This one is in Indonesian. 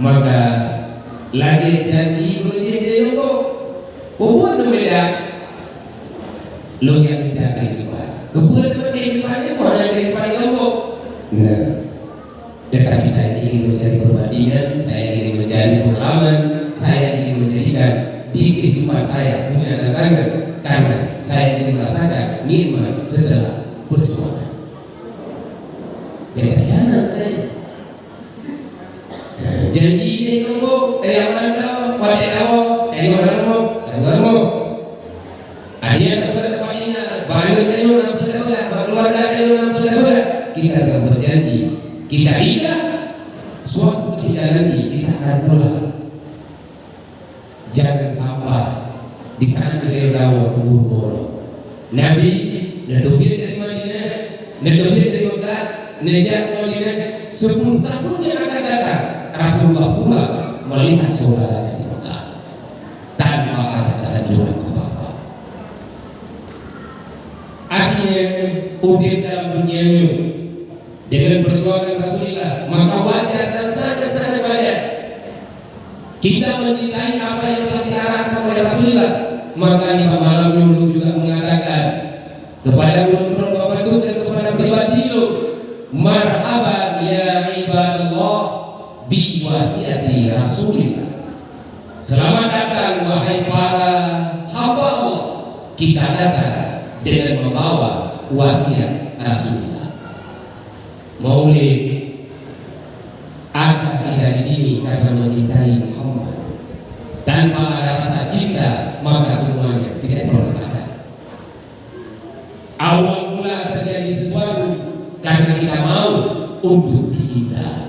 maka lagi jadi boleh kok buat beda lo yang minta kehidupan kebuat kehidupannya boleh kehidupan kamu. Nah, tetapi saya ingin mencari perbandingan, saya ingin mencari pengalaman, saya ingin menjadikan di kehidupan saya punya tantangan karena saya ingin merasakan nikmat setelah perjuangan. Jangan hianat kan? Janji ini kamu, yang mana kau, pada kau, yang mana kamu, ada tempat tempatnya, bangun kayu nampak lembaga, keluarga kayu nampak lembaga. Kita akan berjanji, kita bisa suatu ketika nanti kita akan pulang. Jangan sampai di sana kita dakwah kubur golong. Nabi nedobit dari Madinah, nedobit dari Mekah, nejak Madinah 10 tahun yang akan datang. Rasulullah pula melihat saudara di Mekah tanpa ada kehancuran apa-apa. Akhirnya udin dalam dunia ini dengan perjuangan Rasulullah, maka wajar dan sangat wajar kita mencintai apa yang telah diarahkan oleh Rasulullah. Maka Imam Malam Yunus juga mengatakan kepada guru-guru Bapak itu dan kepada pribadi itu, marhaban ya ibadallah bi wasiati Rasulillah. Selamat datang wahai para hamba Allah, kita datang dengan membawa wasiat Rasulullah. Maulid ada kita di sini karena mencintai Muhammad. Tanpa ada rasa cinta, maka semuanya tidak pernah ada. Awal mula terjadi sesuatu karena kita mau untuk dicinta.